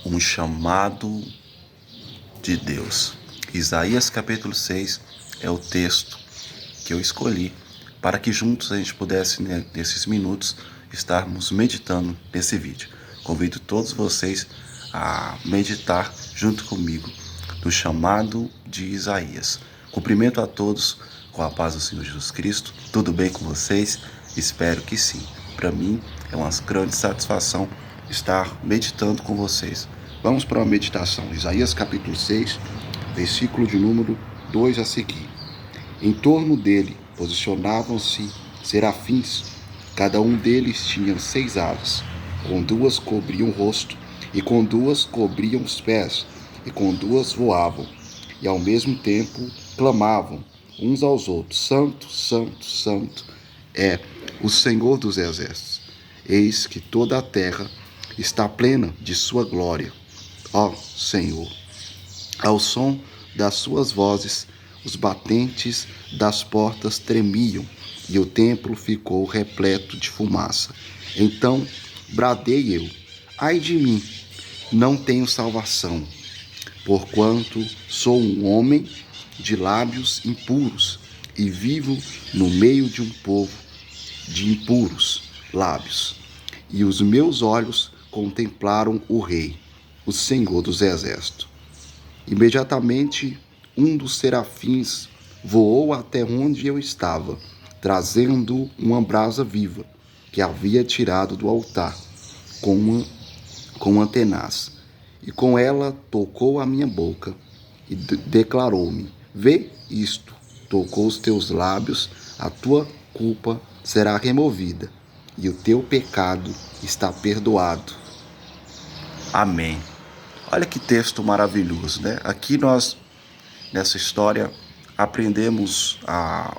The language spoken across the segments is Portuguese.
Um chamado de Deus. Isaías capítulo 6 é o texto que eu escolhi para que juntos a gente pudesse, nesses minutos, estarmos meditando nesse vídeo. Convido todos vocês a meditar junto comigo no chamado de Isaías. Cumprimento a todos com a paz do Senhor Jesus Cristo. Tudo bem com vocês? Espero que sim. Para mim é uma grande satisfação estar meditando com vocês. Vamos para uma meditação. Isaías capítulo 6, versículo de número 2 a seguir. Em torno dele posicionavam-se serafins. Cada um deles tinha 6 asas. Com 2 cobriam o rosto, e com 2 cobriam os pés, e com 2 voavam. E ao mesmo tempo clamavam uns aos outros: Santo, Santo, Santo é o Senhor dos Exércitos. Eis que toda a terra está plena de sua glória. Ó Senhor, ao som das suas vozes, os batentes das portas tremiam, e o templo ficou repleto de fumaça. Então bradei eu: ai de mim, não tenho salvação, porquanto sou um homem de lábios impuros, e vivo no meio de um povo de impuros lábios. E os meus olhos contemplaram o Rei, o Senhor dos Exércitos. Imediatamente um dos serafins voou até onde eu estava, trazendo uma brasa viva que havia tirado do altar com uma tenaz. E com ela tocou a minha boca e declarou-me: vê isto, tocou os teus lábios, a tua culpa será removida e o teu pecado está perdoado. Amém. Olha que texto maravilhoso, né? Aqui nós, nessa história, aprendemos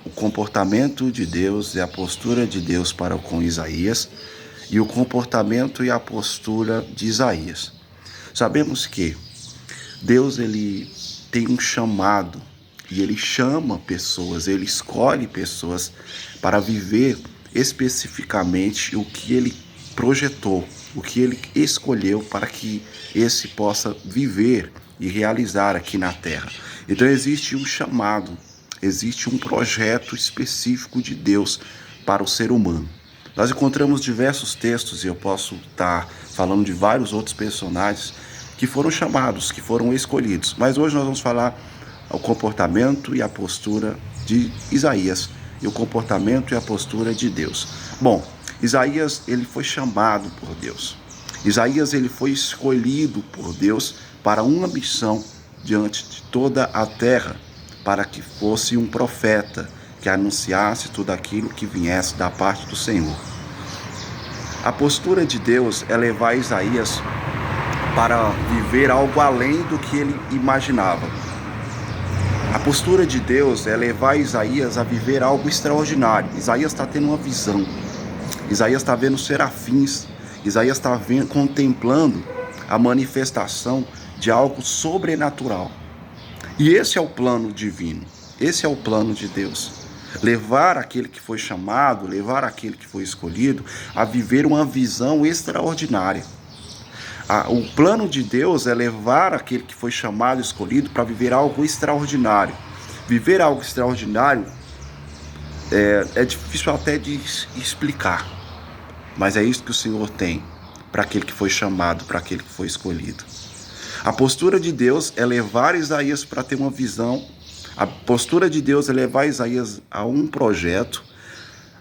o comportamento de Deus e a postura de Deus para com Isaías e o comportamento e a postura de Isaías. Sabemos que Deus, ele tem um chamado e ele chama pessoas, ele escolhe pessoas para viver especificamente o que ele projetou, o que ele escolheu para que esse possa viver e realizar aqui na Terra. Então existe um chamado, existe um projeto específico de Deus para o ser humano. Nós encontramos diversos textos, e eu posso estar falando de vários outros personagens que foram chamados, que foram escolhidos. Mas hoje nós vamos falar o comportamento e a postura de Isaías e o comportamento e a postura de Deus. Bom, Isaías, ele foi chamado por Deus. Isaías, ele foi escolhido por Deus para uma missão diante de toda a terra, para que fosse um profeta que anunciasse tudo aquilo que viesse da parte do Senhor. A postura de Deus é levar Isaías para viver algo além do que ele imaginava. A postura de Deus é levar Isaías a viver algo extraordinário. Isaías está tendo uma visão. Isaías está vendo serafins. Isaías está contemplando a manifestação de algo sobrenatural. E esse é o plano divino. Esse é o plano de Deus. Levar aquele que foi chamado, levar aquele que foi escolhido a viver uma visão extraordinária. O plano de Deus é levar aquele que foi chamado, escolhido, para viver algo extraordinário. Viver algo extraordinário é difícil até de explicar, mas é isso que o Senhor tem para aquele que foi chamado, para aquele que foi escolhido. A postura de Deus é levar Isaías para ter uma visão. A postura de Deus é levar Isaías a um projeto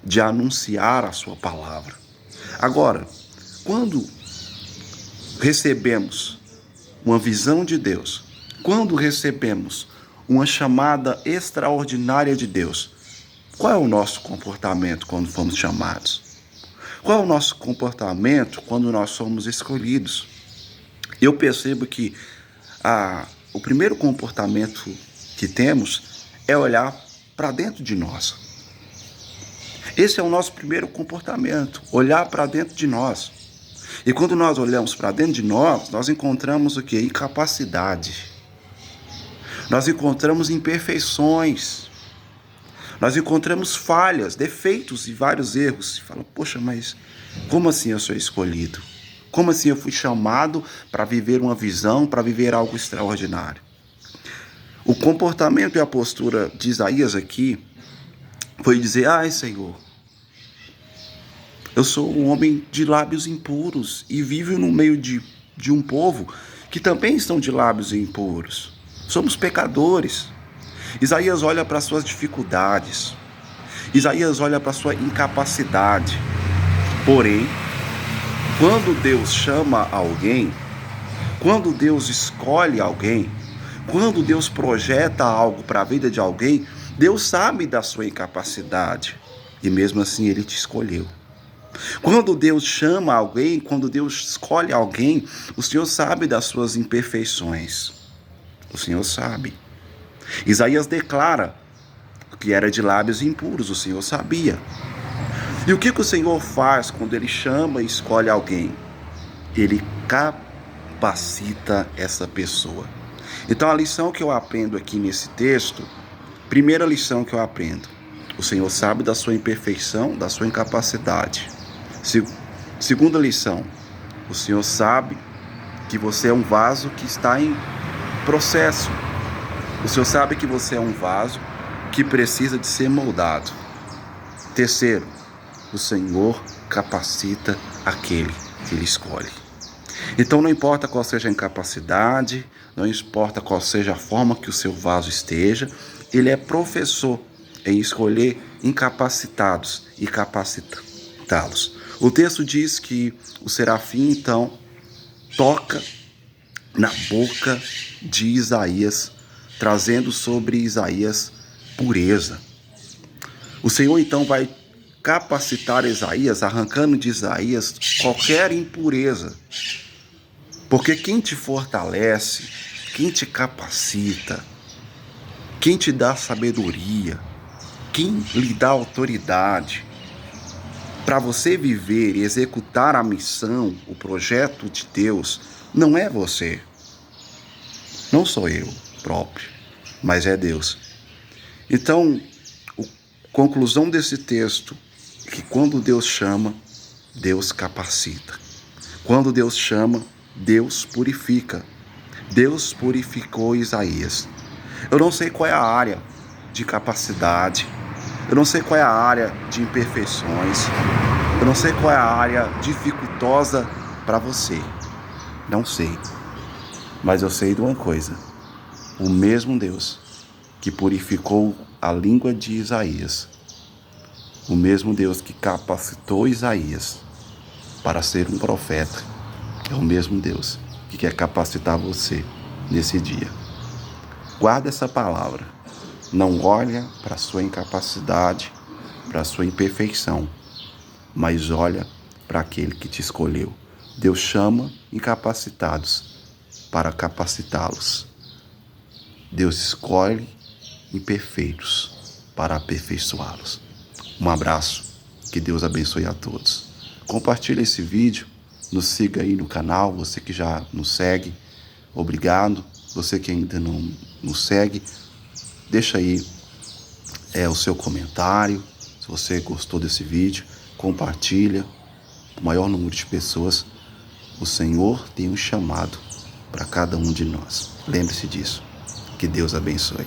de anunciar a sua palavra. Agora, quando recebemos uma visão de Deus, quando recebemos uma chamada extraordinária de Deus, qual é o nosso comportamento quando fomos chamados? Qual é o nosso comportamento quando nós somos escolhidos? Eu percebo que o primeiro comportamento que temos é olhar para dentro de nós. Esse é o nosso primeiro comportamento, olhar para dentro de nós. E quando nós olhamos para dentro de nós, nós encontramos o quê? Incapacidade. Nós encontramos imperfeições. Nós encontramos falhas, defeitos e vários erros. Você fala: poxa, mas como assim eu sou escolhido? Como assim eu fui chamado para viver uma visão, para viver algo extraordinário? O comportamento e a postura de Isaías aqui foi dizer: ai, Senhor, eu sou um homem de lábios impuros e vivo no meio de um povo que também estão de lábios impuros. Somos pecadores. Isaías olha para suas dificuldades. Isaías olha para sua incapacidade. Porém, quando Deus chama alguém, quando Deus escolhe alguém, quando Deus projeta algo para a vida de alguém, Deus sabe da sua incapacidade e mesmo assim Ele te escolheu. Quando Deus chama alguém, quando Deus escolhe alguém, o Senhor sabe das suas imperfeições. O Senhor sabe. Isaías declara que era de lábios impuros, o Senhor sabia. E o que o Senhor faz quando Ele chama e escolhe alguém? Ele capacita essa pessoa. Então a lição que eu aprendo aqui nesse texto, primeira lição que eu aprendo: o Senhor sabe da sua imperfeição, da sua incapacidade. Segunda lição: o Senhor sabe que você é um vaso que está em processo. O Senhor sabe que você é um vaso que precisa de ser moldado. Terceiro, o Senhor capacita aquele que Ele escolhe. Então não importa qual seja a incapacidade, não importa qual seja a forma que o seu vaso esteja, Ele é professor em escolher incapacitados e capacitá-los. O texto diz que o serafim então toca na boca de Isaías, trazendo sobre Isaías pureza. O Senhor então vai capacitar Isaías, arrancando de Isaías qualquer impureza. Porque quem te fortalece, quem te capacita, quem te dá sabedoria, quem lhe dá autoridade para você viver e executar a missão, o projeto de Deus, não é você. Não sou eu próprio, mas é Deus. Então, a conclusão desse texto é que quando Deus chama, Deus capacita. Quando Deus chama, Deus purifica. Deus purificou Isaías. Eu não sei qual é a área de capacidade, eu não sei qual é a área de imperfeições, eu não sei qual é a área dificultosa para você. Não sei. Mas eu sei de uma coisa: o mesmo Deus que purificou a língua de Isaías, o mesmo Deus que capacitou Isaías para ser um profeta, é o mesmo Deus que quer capacitar você nesse dia. Guarda essa palavra. Não olha para a sua incapacidade, para a sua imperfeição, mas olha para aquele que te escolheu. Deus chama incapacitados para capacitá-los. Deus escolhe imperfeitos para aperfeiçoá-los. Um abraço, que Deus abençoe a todos. Compartilhe esse vídeo, nos siga aí no canal, você que já nos segue, obrigado. Você que ainda não nos segue, deixa aí o seu comentário. Se você gostou desse vídeo, compartilha o maior número de pessoas. O Senhor tem um chamado para cada um de nós. Lembre-se disso. Que Deus abençoe.